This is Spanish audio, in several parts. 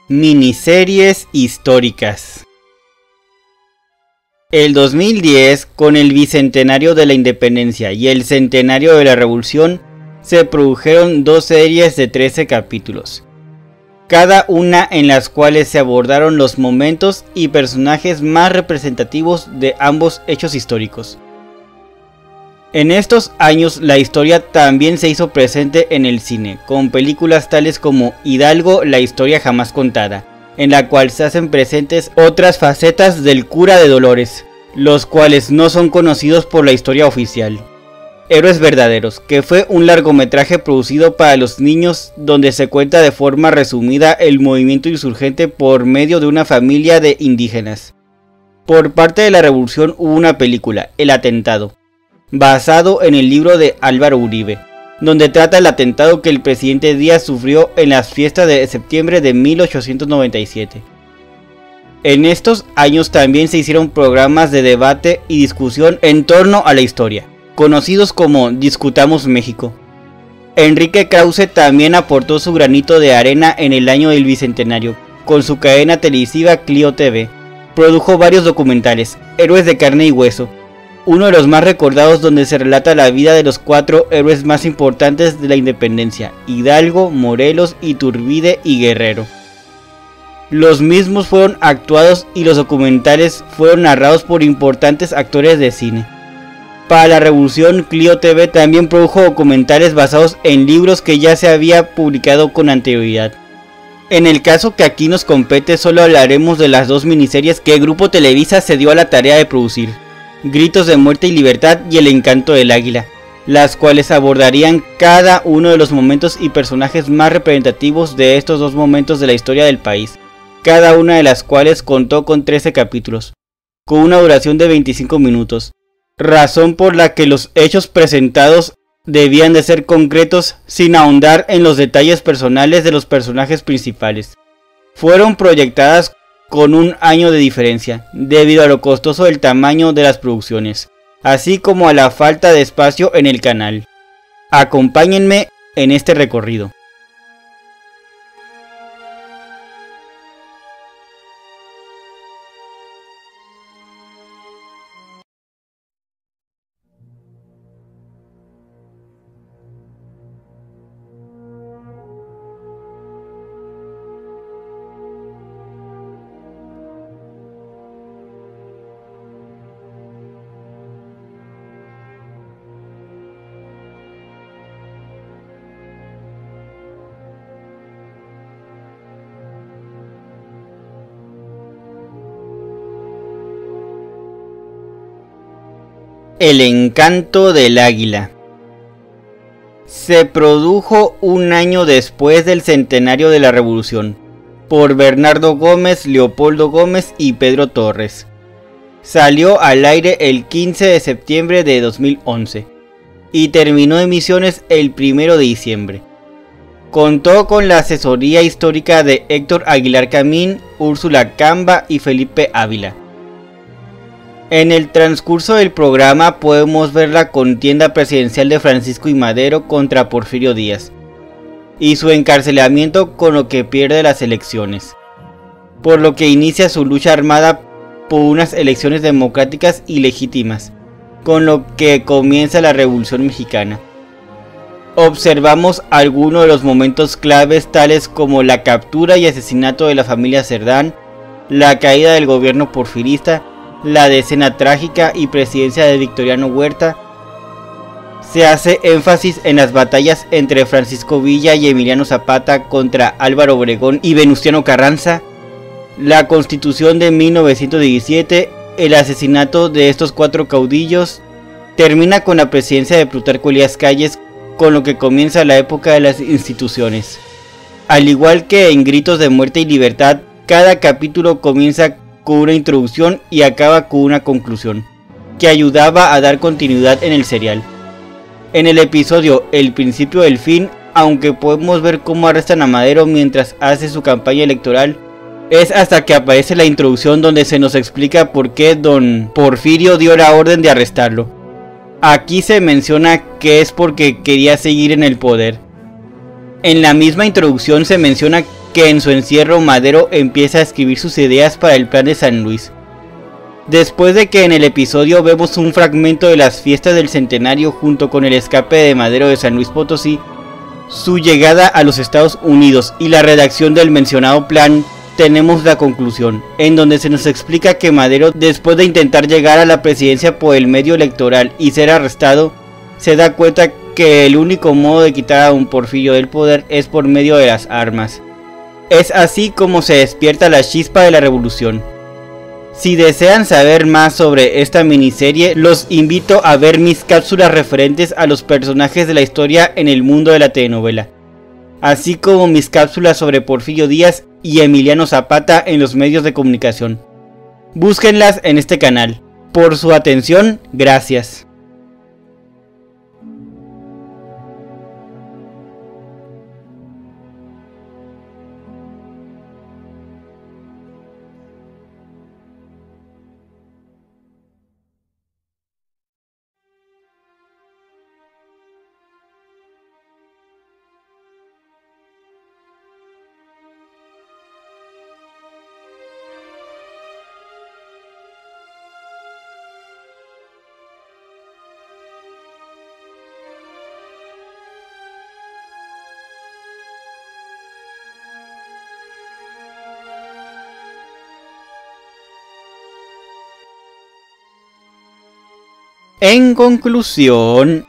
Miniseries históricas. El 2010, con el bicentenario de la independencia y el centenario de la revolución, se produjeron dos series de 13 capítulos, cada una en las cuales se abordaron los momentos y personajes más representativos de ambos hechos históricos. En estos años la historia también se hizo presente en el cine, con películas tales como Hidalgo, la historia jamás contada, en la cual se hacen presentes otras facetas del cura de Dolores, los cuales no son conocidos por la historia oficial. Héroes verdaderos, que fue un largometraje producido para los niños donde se cuenta de forma resumida el movimiento insurgente por medio de una familia de indígenas. Por parte de la revolución hubo una película, El Atentado, basado en el libro de Álvaro Uribe, donde trata el atentado que el presidente Díaz sufrió en las fiestas de septiembre de 1897. En estos años también se hicieron programas de debate y discusión en torno a la historia, conocidos como Discutamos México. Enrique Krause también aportó su granito de arena en el año del bicentenario, con su cadena televisiva Clio TV. Produjo varios documentales, Héroes de carne y hueso, uno de los más recordados donde se relata la vida de los cuatro héroes más importantes de la independencia: Hidalgo, Morelos, Iturbide y Guerrero. Los mismos fueron actuados y los documentales fueron narrados por importantes actores de cine. Para la revolución, Clio TV también produjo documentales basados en libros que ya se había publicado con anterioridad. En el caso que aquí nos compete, solo hablaremos de las dos miniseries que Grupo Televisa se dio a la tarea de producir: Gritos de muerte y libertad y El encanto del águila, las cuales abordarían cada uno de los momentos y personajes más representativos de estos dos momentos de la historia del país, cada una de las cuales contó con 13 capítulos, con una duración de 25 minutos, razón por la que los hechos presentados debían de ser concretos sin ahondar en los detalles personales de los personajes principales. Fueron proyectadas con un año de diferencia, debido a lo costoso del tamaño de las producciones, así como a la falta de espacio en el canal. Acompáñenme en este recorrido. El encanto del águila. Se produjo un año después del centenario de la revolución, por Bernardo Gómez, Leopoldo Gómez y Pedro Torres. Salió al aire el 15 de septiembre de 2011 y terminó emisiones el 1 de diciembre. Contó con la asesoría histórica de Héctor Aguilar Camín, Úrsula Camba y Felipe Ávila. En el transcurso del programa podemos ver la contienda presidencial de Francisco I. Madero contra Porfirio Díaz y su encarcelamiento, con lo que pierde las elecciones, por lo que inicia su lucha armada por unas elecciones democráticas y legítimas, con lo que comienza la Revolución Mexicana. Observamos algunos de los momentos claves, tales como la captura y asesinato de la familia Cerdán, la caída del gobierno porfirista, la decena trágica y presidencia de Victoriano Huerta. Se hace énfasis en las batallas entre Francisco Villa y Emiliano Zapata contra Álvaro Obregón y Venustiano Carranza, la Constitución de 1917, el asesinato de estos cuatro caudillos. Termina con la presidencia de Plutarco Elías Calles, con lo que comienza la época de las instituciones. Al igual que en Gritos de muerte y libertad, cada capítulo comienza con una introducción y acaba con una conclusión, que ayudaba a dar continuidad en el serial. En el episodio El principio del fin, aunque podemos ver cómo arrestan a Madero mientras hace su campaña electoral, es hasta que aparece la introducción donde se nos explica por qué don Porfirio dio la orden de arrestarlo. Aquí se menciona que es porque quería seguir en el poder. En la misma introducción se menciona que en su encierro Madero empieza a escribir sus ideas para el Plan de San Luis. Después de que en el episodio vemos un fragmento de las fiestas del centenario junto con el escape de Madero de San Luis Potosí, su llegada a los Estados Unidos y la redacción del mencionado plan, tenemos la conclusión, en donde se nos explica que Madero, después de intentar llegar a la presidencia por el medio electoral y ser arrestado, se da cuenta que el único modo de quitar a un Porfirio del poder es por medio de las armas. Es así como se despierta la chispa de la revolución. Si desean saber más sobre esta miniserie, los invito a ver mis cápsulas referentes a los personajes de la historia en el mundo de la telenovela, así como mis cápsulas sobre Porfirio Díaz y Emiliano Zapata en los medios de comunicación. Búsquenlas en este canal. Por su atención, gracias. En conclusión,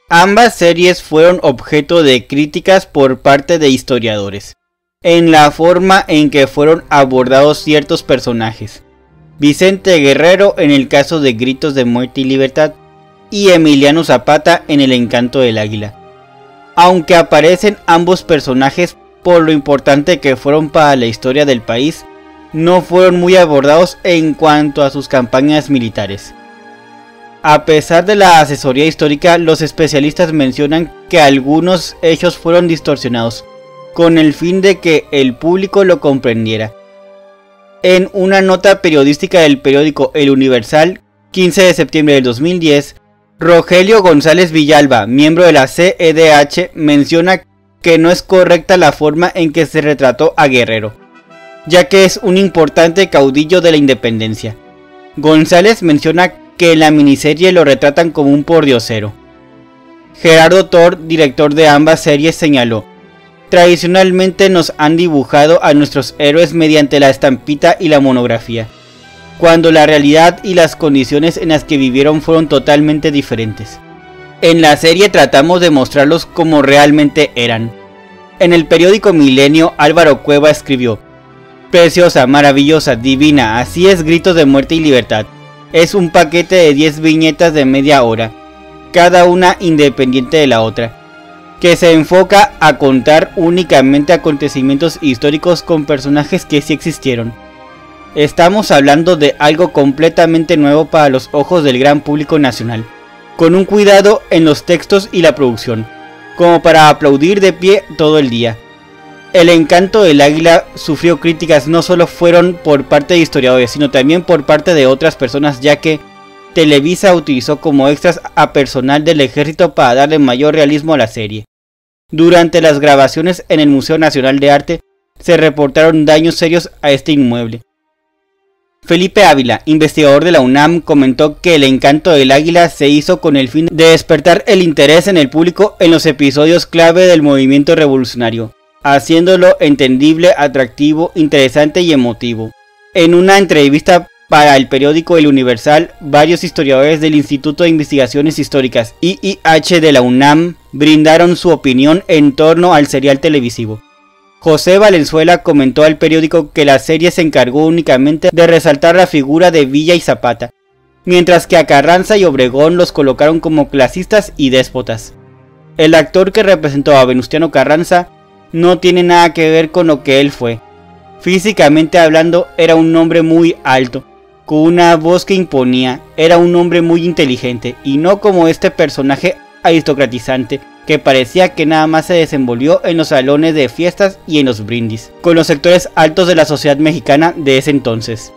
ambas series fueron objeto de críticas por parte de historiadores, en la forma en que fueron abordados ciertos personajes. Vicente Guerrero en el caso de Gritos de Muerte y Libertad, y Emiliano Zapata en El Encanto del Águila. Aunque aparecen ambos personajes por lo importante que fueron para la historia del país, no fueron muy abordados en cuanto a sus campañas militares. A pesar de la asesoría histórica, los especialistas mencionan que algunos hechos fueron distorsionados, con el fin de que el público lo comprendiera. En una nota periodística del periódico El Universal, 15 de septiembre del 2010, Rogelio González Villalba, miembro de la CEDH, menciona que no es correcta la forma en que se retrató a Guerrero, ya que es un importante caudillo de la independencia. González menciona que en la miniserie lo retratan como un pordiosero. Gerardo Thor, director de ambas series, señaló: tradicionalmente nos han dibujado a nuestros héroes mediante la estampita y la monografía, cuando la realidad y las condiciones en las que vivieron fueron totalmente diferentes. En la serie tratamos de mostrarlos como realmente eran. En el periódico Milenio, Álvaro Cueva escribió: preciosa, maravillosa, divina, así es Gritos de Muerte y Libertad. Es un paquete de 10 viñetas de media hora, cada una independiente de la otra, que se enfoca a contar únicamente acontecimientos históricos con personajes que sí existieron. Estamos hablando de algo completamente nuevo para los ojos del gran público nacional, con un cuidado en los textos y la producción, como para aplaudir de pie todo el día. El Encanto del Águila sufrió críticas no solo fueron por parte de historiadores, sino también por parte de otras personas, ya que Televisa utilizó como extras a personal del ejército para darle mayor realismo a la serie. Durante las grabaciones en el Museo Nacional de Arte se reportaron daños serios a este inmueble. Felipe Ávila, investigador de la UNAM, comentó que El Encanto del Águila se hizo con el fin de despertar el interés en el público en los episodios clave del movimiento revolucionario, haciéndolo entendible, atractivo, interesante y emotivo. En una entrevista para el periódico El Universal, varios historiadores del Instituto de Investigaciones Históricas IIH de la UNAM brindaron su opinión en torno al serial televisivo. José Valenzuela comentó al periódico que la serie se encargó únicamente de resaltar la figura de Villa y Zapata, mientras que a Carranza y Obregón los colocaron como clasistas y déspotas. El actor que representó a Venustiano Carranza no tiene nada que ver con lo que él fue. Físicamente hablando, era un hombre muy alto, con una voz que imponía, era un hombre muy inteligente, y no como este personaje aristocratizante que parecía que nada más se desenvolvió en los salones de fiestas y en los brindis, con los sectores altos de la sociedad mexicana de ese entonces.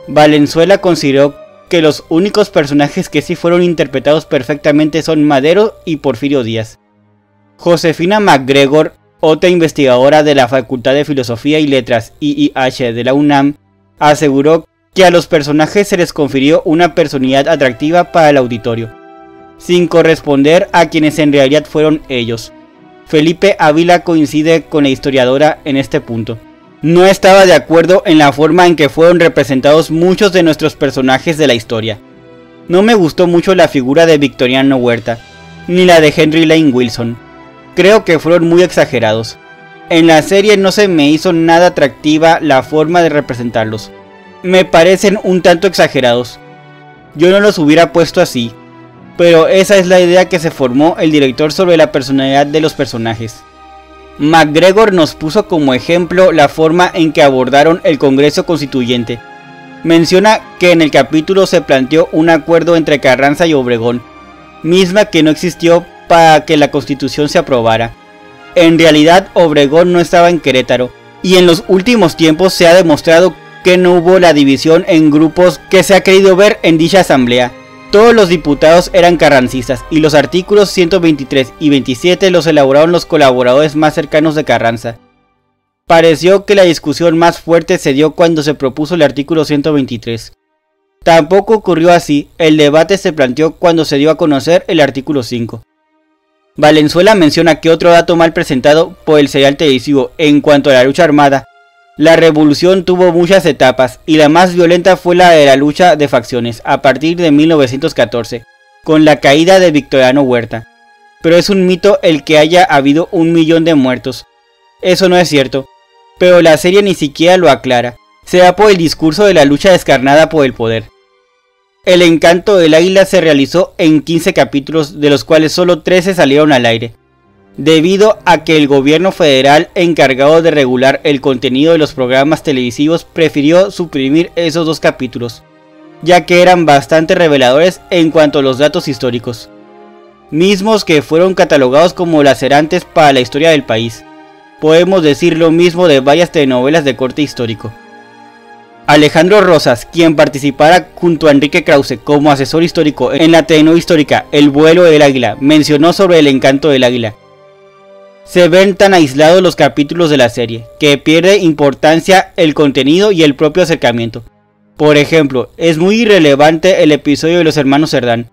Valenzuela consideró que los únicos personajes que sí fueron interpretados perfectamente son Madero y Porfirio Díaz. Josefina MacGregor, otra investigadora de la Facultad de Filosofía y Letras IIH de la UNAM, aseguró que a los personajes se les confirió una personalidad atractiva para el auditorio, sin corresponder a quienes en realidad fueron ellos. Felipe Ávila coincide con la historiadora en este punto. No estaba de acuerdo en la forma en que fueron representados muchos de nuestros personajes de la historia. No me gustó mucho la figura de Victoriano Huerta, ni la de Henry Lane Wilson. Creo que fueron muy exagerados. En la serie no se me hizo nada atractiva la forma de representarlos. Me parecen un tanto exagerados. Yo no los hubiera puesto así, pero esa es la idea que se formó el director sobre la personalidad de los personajes. MacGregor nos puso como ejemplo la forma en que abordaron el Congreso Constituyente. Menciona que en el capítulo se planteó un acuerdo entre Carranza y Obregón, misma que no existió para que la Constitución se aprobara. En realidad Obregón no estaba en Querétaro, y en los últimos tiempos se ha demostrado que no hubo la división en grupos que se ha querido ver en dicha asamblea. Todos los diputados eran carrancistas y los artículos 123 y 27 los elaboraron los colaboradores más cercanos de Carranza. Pareció que la discusión más fuerte se dio cuando se propuso el artículo 123. Tampoco ocurrió así, el debate se planteó cuando se dio a conocer el artículo 5. Valenzuela menciona que otro dato mal presentado por el serial televisivo en cuanto a la lucha armada: la revolución tuvo muchas etapas y la más violenta fue la de la lucha de facciones a partir de 1914, con la caída de Victoriano Huerta. Pero es un mito el que haya habido 1 millón de muertos. Eso no es cierto, pero la serie ni siquiera lo aclara. Se da por el discurso de la lucha descarnada por el poder. El Encanto del Águila se realizó en 15 capítulos, de los cuales solo 13 salieron al aire, debido a que el gobierno federal encargado de regular el contenido de los programas televisivos prefirió suprimir esos 2 capítulos, ya que eran bastante reveladores en cuanto a los datos históricos, mismos que fueron catalogados como lacerantes para la historia del país. Podemos decir lo mismo de varias telenovelas de corte histórico. Alejandro Rosas, quien participara junto a Enrique Krause como asesor histórico en la telenovela histórica El vuelo del águila, mencionó sobre El Encanto del Águila: se ven tan aislados los capítulos de la serie, que pierde importancia el contenido y el propio acercamiento. Por ejemplo, es muy irrelevante el episodio de los hermanos Cerdán.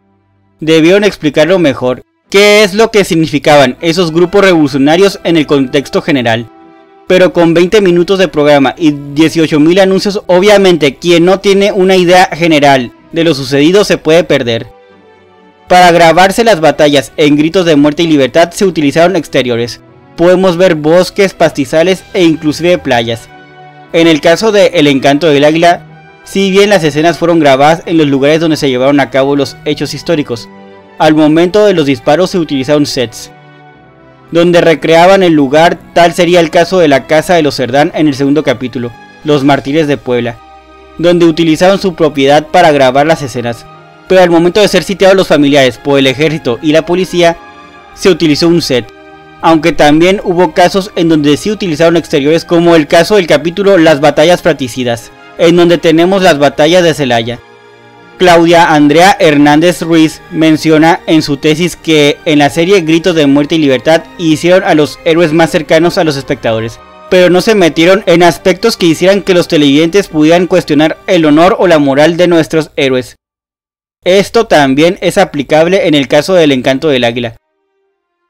Debieron explicarlo mejor. ¿Qué es lo que significaban esos grupos revolucionarios en el contexto general? Pero con 20 minutos de programa y 18.000 anuncios, obviamente quien no tiene una idea general de lo sucedido se puede perder. Para grabarse las batallas en gritos de muerte y libertad se utilizaron exteriores. Podemos ver bosques, pastizales e inclusive playas. En el caso de El Encanto del Águila, si bien las escenas fueron grabadas en los lugares donde se llevaron a cabo los hechos históricos, al momento de los disparos se utilizaron sets donde recreaban el lugar. Tal sería el caso de la casa de los Cerdán en el segundo capítulo, Los Mártires de Puebla, donde utilizaron su propiedad para grabar las escenas, pero al momento de ser sitiados los familiares por el ejército y la policía, se utilizó un set, aunque también hubo casos en donde sí utilizaron exteriores, como el caso del capítulo Las Batallas Fratricidas, en donde tenemos las batallas de Celaya. Claudia Andrea Hernández Ruiz menciona en su tesis que en la serie Gritos de Muerte y Libertad hicieron a los héroes más cercanos a los espectadores, pero no se metieron en aspectos que hicieran que los televidentes pudieran cuestionar el honor o la moral de nuestros héroes. Esto también es aplicable en el caso del Encanto del Águila.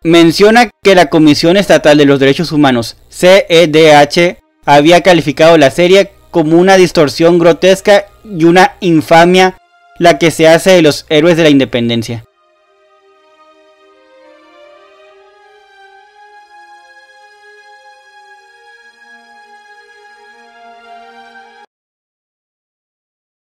Menciona que la Comisión Estatal de los Derechos Humanos, CEDH, había calificado la serie como una distorsión grotesca y una infamia la que se hace de los héroes de la independencia.